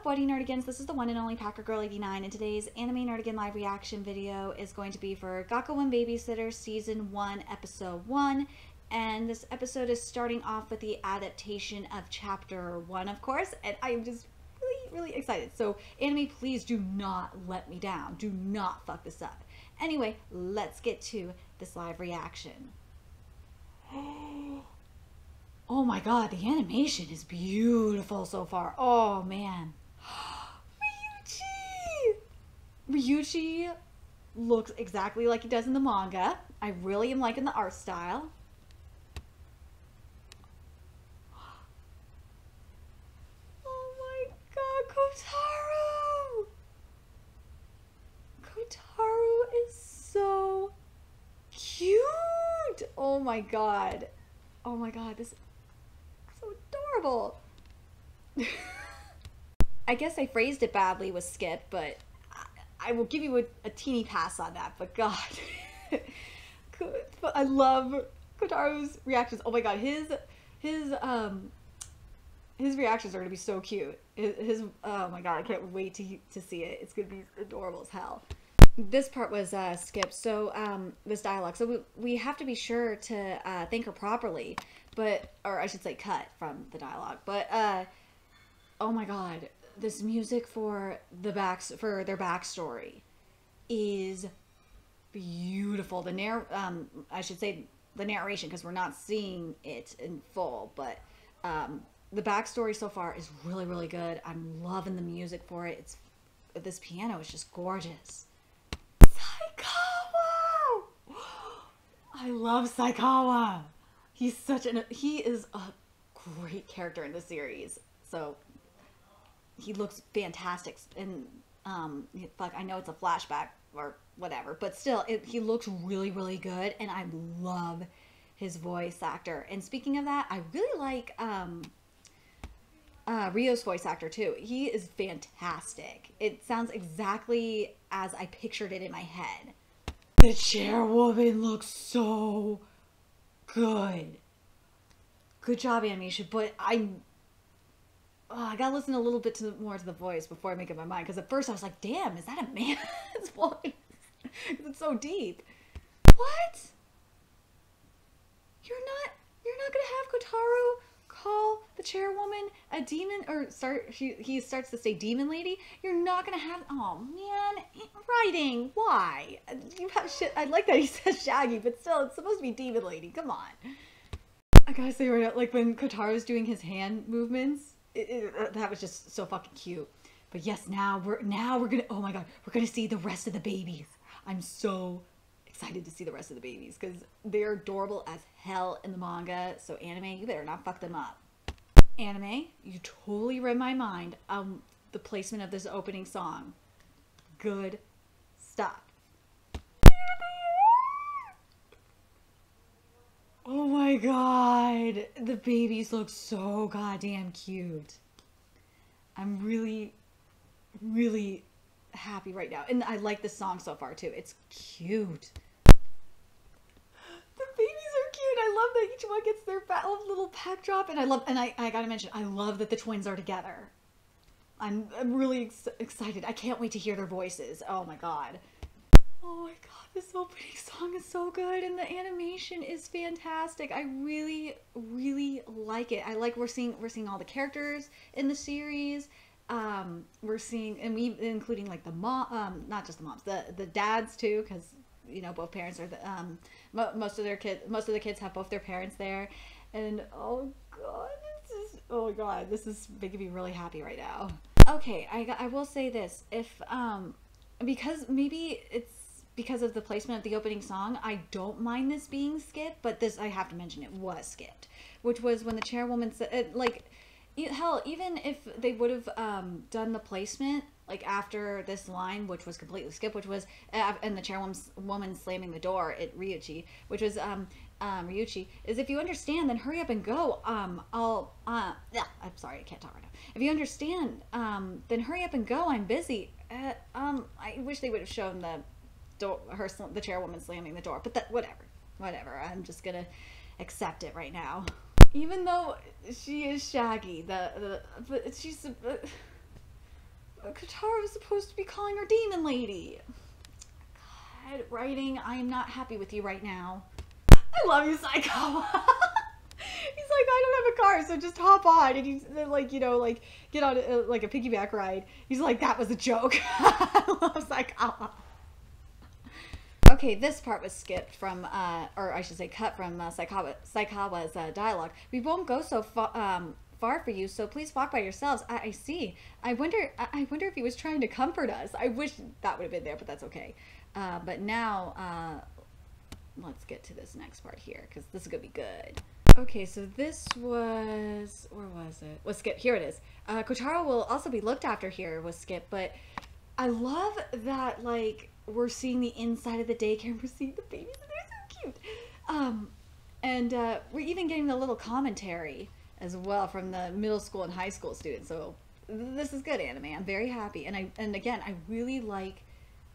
Boarding Nerdigans? This is the one and only Packer Girl 89, and today's Anime Nerdigan live reaction video is going to be for Gakuen Babysitters Season 1, Episode 1. And this episode is starting off with the adaptation of Chapter 1, of course, and I'm just really excited. So, anime, please do not let me down. Do not fuck this up. Anyway, let's get to this live reaction. Oh my god, the animation is beautiful so far. Oh man. Ryuichi looks exactly like he does in the manga. I really am liking the art style. Oh my god, Kotaro! Kotaro is so cute! Oh my god. Oh my god, this is so adorable. I guess I phrased it badly with Skip, but I will give you a teeny pass on that. But god, I love Kotaro's reactions. Oh my god, his reactions are gonna be so cute. Oh my god, I can't wait to see it. It's gonna be adorable as hell. This part was skipped, so this dialogue. So we have to be sure to thank her properly, or I should say cut from the dialogue. But oh my god, this music for their backstory is beautiful. I should say the narration, because we're not seeing it in full, but the backstory so far is really good. I'm loving the music for it. This piano is just gorgeous. I love Saikawa. He is a great character in the series. So he looks fantastic, and fuck, I know it's a flashback or whatever, but still, he looks really good, and I love his voice actor. And speaking of that, I really like Ryo's voice actor too. He is fantastic. It sounds exactly as I pictured it in my head. The chairwoman looks so good. Good job, animation. But I gotta listen a little bit more to the voice before I make up my mind. Because at first I was like, damn, is that a man's voice? It's so deep. What? You're not gonna have Kotaro call the chairwoman a demon, or he starts to say demon lady. You're not gonna have, oh man, writing, why? You have shit. I like that he says Shaggy, but still, it's supposed to be demon lady. Come on. I gotta say right now, like when Kotaro's doing his hand movements, that was just so fucking cute. But yes, now we're gonna, oh my god, we're gonna see the rest of the babies. I'm so excited to see the rest of the babies, because they're adorable as hell in the manga. So anime, you better not fuck them up. Anime, you totally read my mind on the placement of this opening song. Good stuff. Oh my god, the babies look so goddamn cute. I'm really happy right now, and I like this song so far too. It's cute. The babies are cute. I love that each one gets their little pack drop, and I gotta mention, I love that the twins are together. I'm really excited. I can't wait to hear their voices. Oh my god. Oh my god, this opening song is so good, and the animation is fantastic. I really like it. I like we're seeing all the characters in the series. We're seeing, and including like the mom, not just the moms, the dads too, because you know both parents are most of the kids have both their parents there, and oh my god, this is making me really happy right now. Okay, I will say this, if because maybe it's because of the placement of the opening song, I don't mind this being skipped, but this, I have to mention, it was skipped, which was when the chairwoman said, like, hell, even if they would have done the placement like after this line, which was completely skipped, which was and the chairwoman slamming the door at Ryuichi, which was Ryuichi, is if you understand, then hurry up and go. I'm sorry, I can't talk right now. If you understand, then hurry up and go. I'm busy. I wish they would have shown the chairwoman slamming the door, but whatever. I'm just gonna accept it right now. Even though she is Shaggy, but she's Kotaro was supposed to be calling her Demon Lady. God, writing, I am not happy with you right now. I love you, Saikawa. He's like, I don't have a car, so just hop on. And he's like, you know, like, get on like a piggyback ride. He's like, that was a joke. I love Saikawa. Okay, this part was skipped from, or I should say cut from Saikawa's dialogue. We won't go so far for you, so please walk by yourselves. I see. I wonder if he was trying to comfort us. I wish that would have been there, but that's okay. But now, let's get to this next part here, because this is going to be good. Okay, so this was, where was it? Was skipped. Here it is. Kotaro will also be looked after here, was skipped, but I love that, like, we're seeing the inside of the daycare and we're seeing the babies and they're so cute. And we're even getting a little commentary as well from the middle school and high school students. So this is good anime. I'm very happy. And again, I really like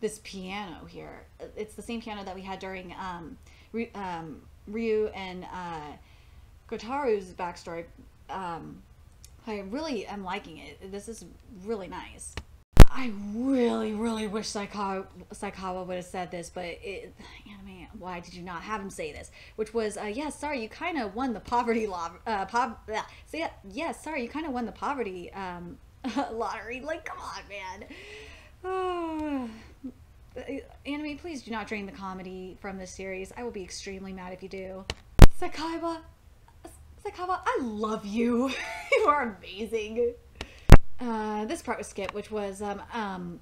this piano here. It's the same piano that we had during Ryu and Kotaru's backstory. I really am liking it. This is really nice. I really, really wish Saikawa would have said this, but anime, why did you not have him say this? Which was, yeah, sorry, you kind of won the poverty sorry, you kind of won the poverty lottery. Like, come on, man. Anime, please do not drain the comedy from this series. I will be extremely mad if you do. Saikawa, I love you. You are amazing. This part was skipped, which was, I'm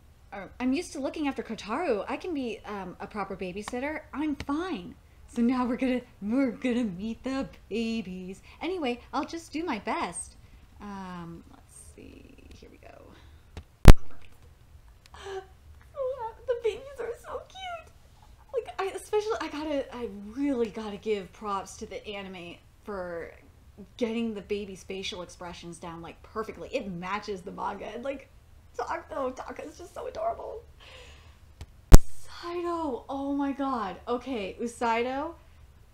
used to looking after Kotaro. I can be, a proper babysitter. I'm fine. So now we're gonna meet the babies. Anyway, I'll just do my best. Let's see. Here we go. The babies are so cute. Like, I really gotta give props to the anime for getting the baby's facial expressions down like perfectly. It matches the manga, and like Taka is just so adorable. Usaido, oh my god. Okay, Usaido,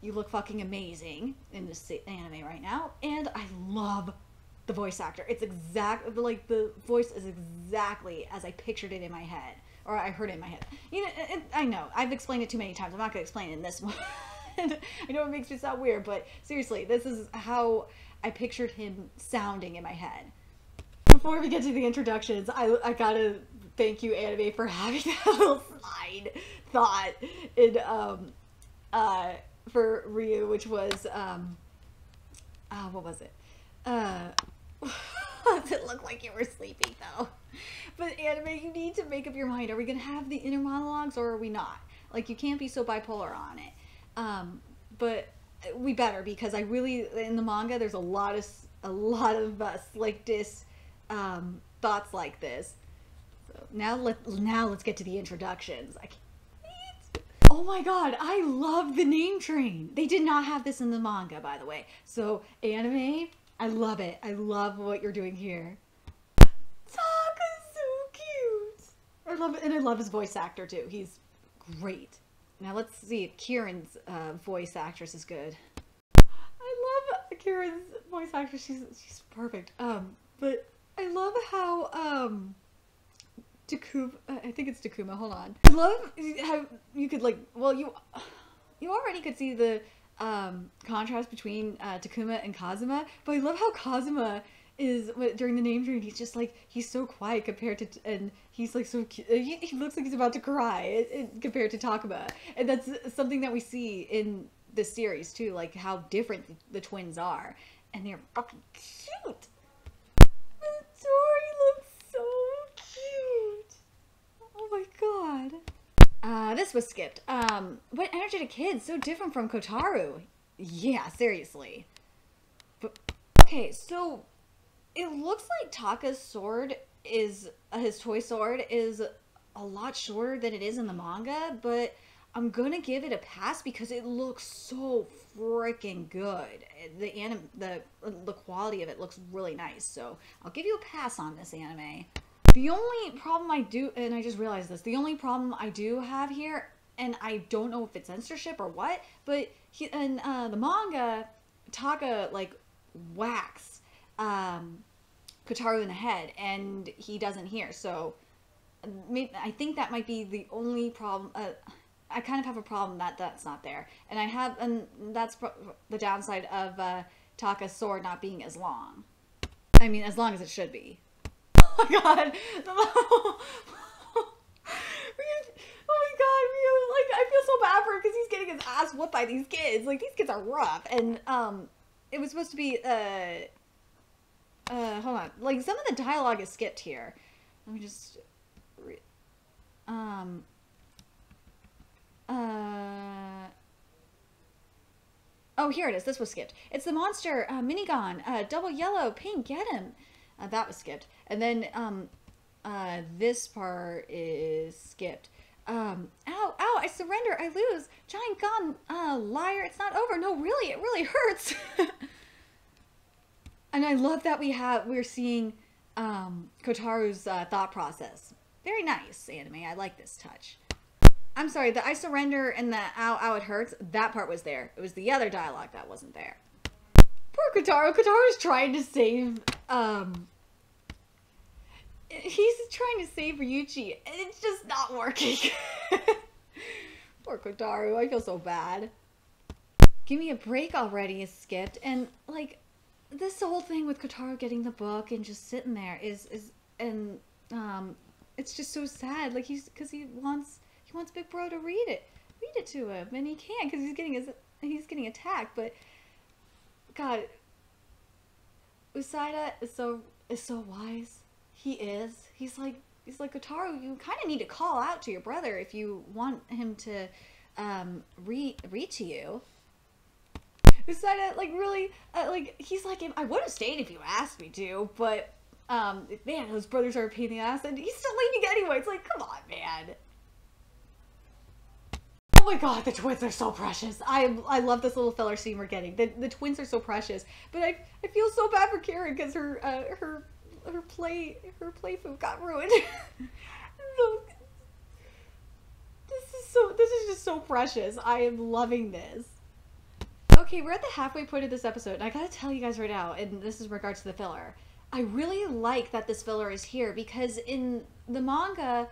you look fucking amazing in this anime right now, and I love the voice actor. It's exactly like the voice is exactly as I pictured it in my head, or I heard it in my head. You know, I know I've explained it too many times. I'm not gonna explain it in this one. I know it makes me sound weird, but seriously, this is how I pictured him sounding in my head. Before we get to the introductions, I gotta thank you, anime, for having that little slide thought in for Ryu, which was what was it? It looked like you were sleeping though. But anime, you need to make up your mind. Are we gonna have the inner monologues or are we not? Like, you can't be so bipolar on it. But we better, because I really, in the manga, there's a lot of slick diss thoughts like this. So now let's get to the introductions. I can't wait. Oh my god, I love the name train. They did not have this in the manga, by the way. So anime, I love it. I love what you're doing here. Taka's so cute. I love it, and I love his voice actor too. He's great. Now let's see if Kieran's voice actress is good. I love Kieran's voice actress. She's perfect. But I love how Takuma, I think it's Takuma. Hold on. I love how you could, like, well, you already could see the contrast between Takuma and Kazuma, but I love how Kazuma is, during the name train, he's just like, he's so quiet compared to, and he's like so cute. He looks like he's about to cry compared to Takuma, and that's something that we see in this series too, like how different the twins are, and they're fucking cute. Tori looks so cute. Oh my god. This was skipped. What energetic kids, so different from Kotaro. Yeah, seriously. But okay, so it looks like Taka's sword is, his toy sword is a lot shorter than it is in the manga, but I'm gonna give it a pass because it looks so freaking good. The quality of it looks really nice, so I'll give you a pass on this anime. The only problem I do, and I just realized this, the only problem I do have here, and I don't know if it's censorship or what, but in the manga, Taka, like, whacks Kotaro in the head, and he doesn't hear. So I think that might be the only problem. I kind of have a problem that that's not there, and that's the downside of Taka's sword not being as long. I mean, as long as it should be. Oh my god! Oh my god! Like, I feel so bad for him because he's getting his ass whooped by these kids. Like, these kids are rough, and it was supposed to be hold on. Like, some of the dialogue is skipped here. Let me just oh, here it is. This was skipped. It's the monster, minigun, double yellow, pink, get him. That was skipped. And then, this part is skipped. Ow, I surrender, I lose. Giant gun, liar, it's not over. No, really, it really hurts. And I love that we're seeing, Kotaro's, thought process. Very nice, anime. I like this touch. I'm sorry, the I surrender and the ow, it hurts, that part was there. It was the other dialogue that wasn't there. Poor Kotaro. Kotaro's trying to save, he's trying to save Ryuichi, and it's just not working. Poor Kotaro, I feel so bad. Give me a break already is skipped, and, like, this whole thing with Kotaro getting the book and just sitting there it's just so sad. Like, because he wants Big Bro to read it to him, and he can't because he's getting attacked. But God, Usaida is so wise. He is. He's like Kotaro. You kind of need to call out to your brother if you want him to read to you. Usaida, like, really, like, he's like, I would have stayed if you asked me to, but man, those brothers are a pain in the ass, and he's still leaving anyway. It's like, come on, man. Oh my god, the twins are so precious. I love this little filler scene we're getting. The twins are so precious, but I feel so bad for Karen because her play food got ruined. This is just so precious. I am loving this. Okay, we're at the halfway point of this episode, and I gotta tell you guys right now, and this is in regards to the filler. I really like that this filler is here because in the manga,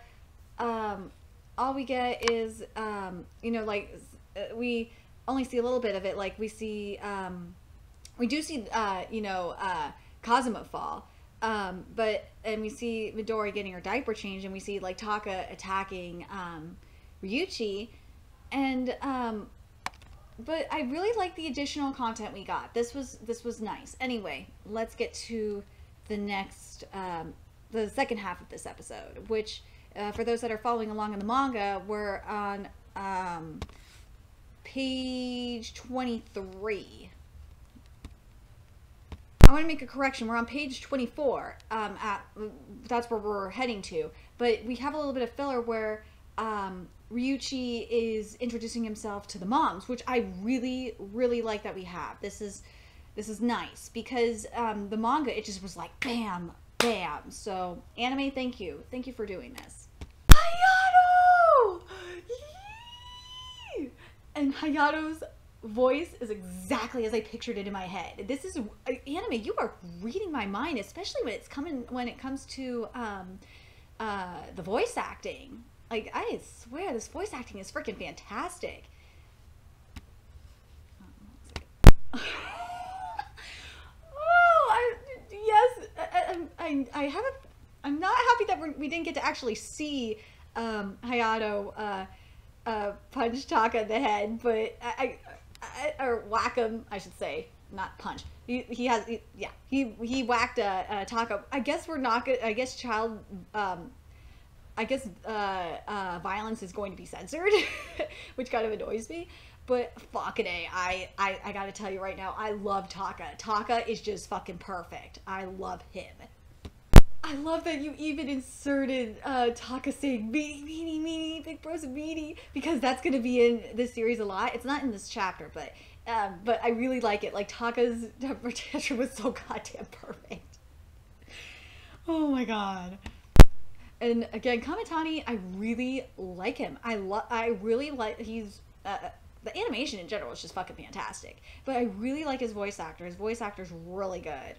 all we get is, you know, like, we only see a little bit of it. Like, we do see, you know, Kazuma fall. And we see Midori getting her diaper changed, and we see, like, Taka attacking, Ryuichi. And, but I really like the additional content we got. This was nice. Anyway, let's get to the next, the second half of this episode, which, for those that are following along in the manga, we're on, page 23. I want to make a correction. We're on page 24. That's where we're heading to. But we have a little bit of filler where, Ryuichi is introducing himself to the moms, which I really, really like that we have. This is nice because the manga, it just was like bam, bam. So anime, thank you for doing this. Hayato! Yee! And Hayato's voice is exactly as I pictured it in my head. This is anime. You are reading my mind, especially when it comes to the voice acting. Like, I swear, this voice acting is freaking fantastic. I'm not happy that we didn't get to actually see Hayato punch Taka in the head, but or whack him, I should say, not punch. He whacked Taka. I guess we're not good. I guess violence is going to be censored, which kind of annoys me. But fucking A, I gotta tell you right now, I love Taka. Taka is just fucking perfect. I love him. I love that you even inserted Taka saying meanie, big bros and meanie, because that's gonna be in this series a lot. It's not in this chapter, but I really like it. Like, Taka's temper tantrum was so goddamn perfect. Oh my god. And again, Kamitani, I really like him. I really like, he's, the animation in general is just fucking fantastic. But I really like his voice actor. His voice actor's really good.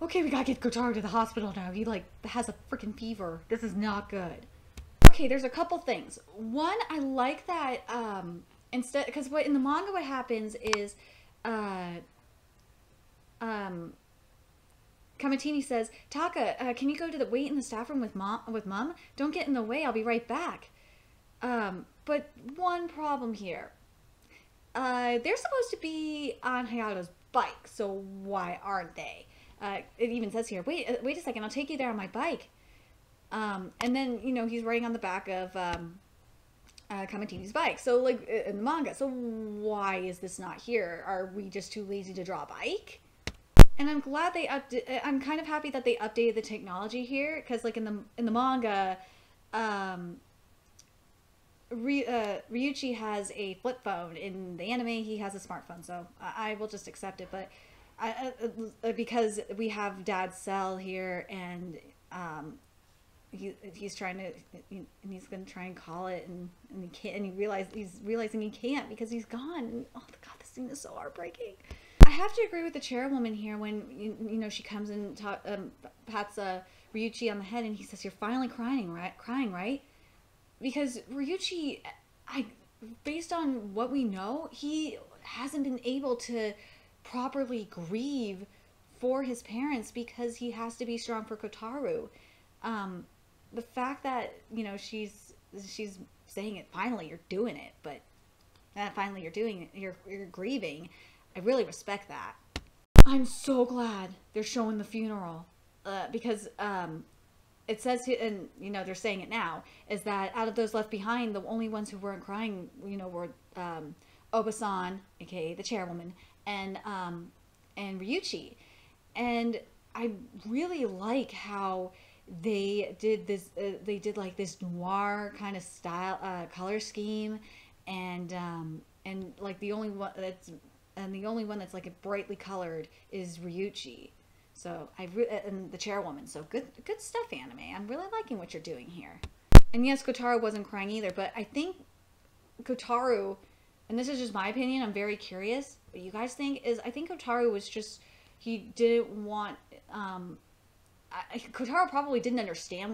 Okay, we gotta get Kotaro to the hospital now. He, like, has a freaking fever. This is not good. Okay, there's a couple things. One, I like that, instead, because what in the manga what happens is, Kamatini says, Taka, can you go to the wait in the staff room with mom? Don't get in the way, I'll be right back. But one problem here. They're supposed to be on Hayato's bike, so why aren't they? It even says here, wait a second, I'll take you there on my bike. And then, you know, he's riding on the back of, Kamatini's bike. So, like, in the manga, so why is this not here? Are we just too lazy to draw a bike? And I'm glad I'm kind of happy that they updated the technology here, because, like, in the manga, Ryuichi has a flip phone. In the anime, he has a smartphone, so I will just accept it. But because we have Dad's cell here, and he's trying to, and he's gonna try and call it, and he can't, and he's realizing he can't because he's gone. And, oh God, this scene is so heartbreaking. I have to agree with the chairwoman here when you know she comes and pats Ryuichi on the head, and he says, "You're finally crying, right?" Because Ryuichi, based on what we know, he hasn't been able to properly grieve for his parents because he has to be strong for Kotaro. The fact that, you know, she's saying it, finally you're doing it, but finally you're doing it, you're grieving. I really respect that. I'm so glad they're showing the funeral, because it says, and you know they're saying it now, is that out of those left behind, the only ones who weren't crying, you know, were Oba-san, aka the chairwoman, and Ryuichi. And I really like how they did this. They did like this noir kind of style, color scheme, and like the only one that's like brightly colored is Ryuichi. So and the chairwoman. So good stuff, anime. I'm really liking what you're doing here. And yes, Kotaro wasn't crying either, but I think Kotaro, and this is just my opinion, I'm very curious what you guys think, is I think Kotaro was just, he didn't want, Kotaro probably doesn't understand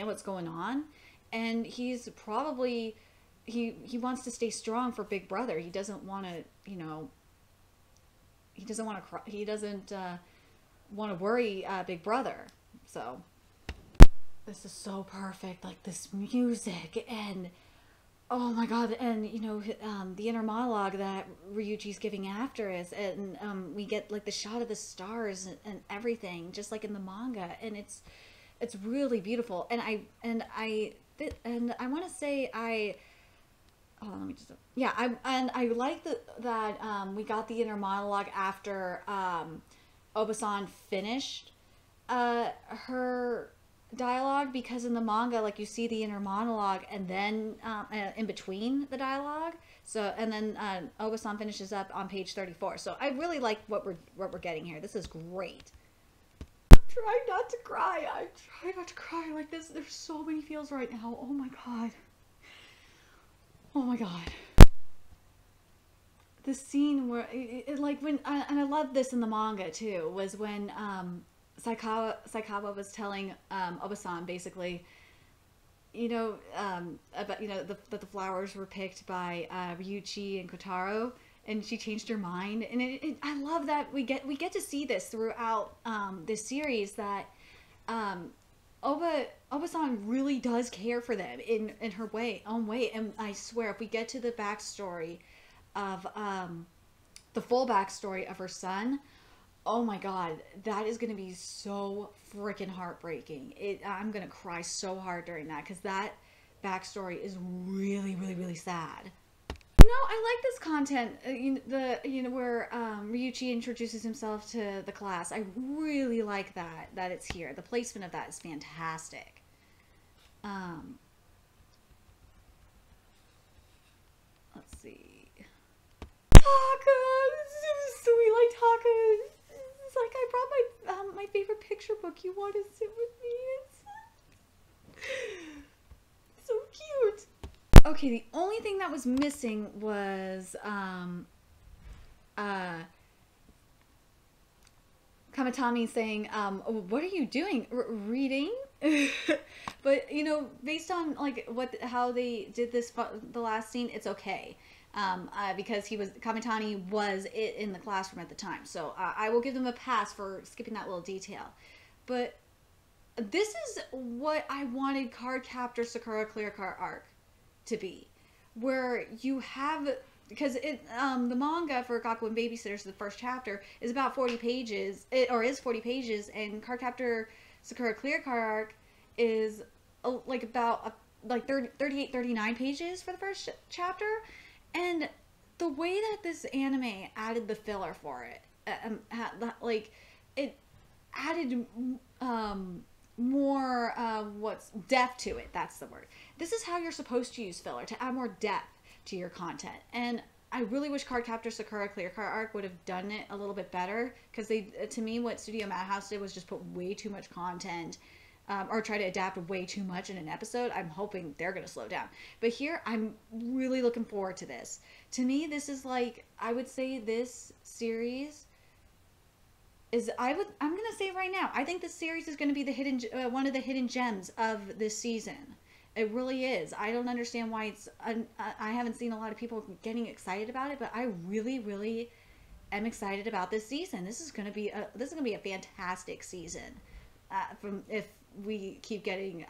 what's going on, and he's probably, he wants to stay strong for Big Brother. He doesn't want to, you know, he doesn't want to cry, he doesn't want to worry Big Brother. So this is so perfect, like this music, and oh my God, and you know, the inner monologue that Ryuichi's giving after us, and we get like the shot of the stars and everything, just like in the manga, and it's really beautiful. And I want to say hold on, let me just, yeah, I like that we got the inner monologue after Oba-san finished her dialogue, because in the manga, like, you see the inner monologue and then in between the dialogue. So, and then Oba-san finishes up on page 34. So I really like what we're getting here. This is great. I'm trying not to cry. I'm trying not to cry like this. There's so many feels right now. Oh my God. Oh my God. The scene where like when and I love this in the manga too, was when Saikawa was telling Oba-san basically, you know, about, you know, that the flowers were picked by Ryuichi and Kotaro, and she changed her mind. And I love that we get to see this throughout this series, that Oba-san really does care for them in her own way. And I swear, if we get to the backstory of the full backstory of her son, oh my God, that is going to be so freaking heartbreaking. I'm going to cry so hard during that, because that backstory is really, really, really sad. You know, I like this content, where Ryuichi introduces himself to the class. I really like that it's here. The placement of that is fantastic. Let's see. Taka! This is so sweet, like Taka. It's like, I brought my favorite picture book. You want to sit with me? It's so cute. Okay, the only thing that was missing was Kamitani saying, what are you doing? Reading? But, you know, based on, like, how they did this, the last scene, it's okay. Because Kamitani was in the classroom at the time. So, I will give them a pass for skipping that little detail. But this is what I wanted Cardcaptor Sakura Clear Card arc to be. Where you have... Because the manga for Gakuen Babysitters, the first chapter, is about 40 pages, is 40 pages, and Cardcaptor Sakura Clear Card arc is like about 38, 39 pages for the first chapter. And the way that this anime added the filler for it, like, it added more depth to it. That's the word. This is how you're supposed to use filler, to add more depth to your content. And I really wish Cardcaptor Sakura Clear Card arc would have done it a little bit better, because to me, what Studio Madhouse did was just put way too much content, or try to adapt way too much in an episode. I'm hoping they're going to slow down. But here, I'm really looking forward to this. To me, this is like, I would say this series is, I'm going to say right now, I think this series is going to be the one of the hidden gems of this season. It really is. I don't understand why I haven't seen a lot of people getting excited about it, but I really, really am excited about this season. This is going to be a fantastic season. If we keep getting,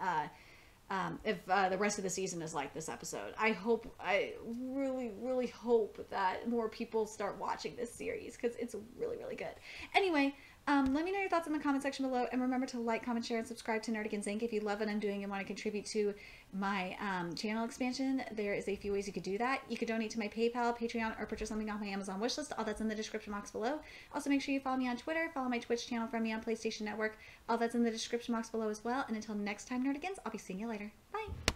if the rest of the season is like this episode, I really, really hope that more people start watching this series, because it's really, really good. Anyway, let me know your thoughts in the comment section below, and remember to like, comment, share, and subscribe to Nerdigans Inc. If you love what I'm doing and want to contribute to my channel expansion, there is a few ways you could do that. You could donate to my PayPal, Patreon, or purchase something off my Amazon wishlist. All that's in the description box below. Also, make sure you follow me on Twitter, follow my Twitch channel, friend me on PlayStation Network. All that's in the description box below as well. And until next time, Nerdigans, I'll be seeing you later. Bye!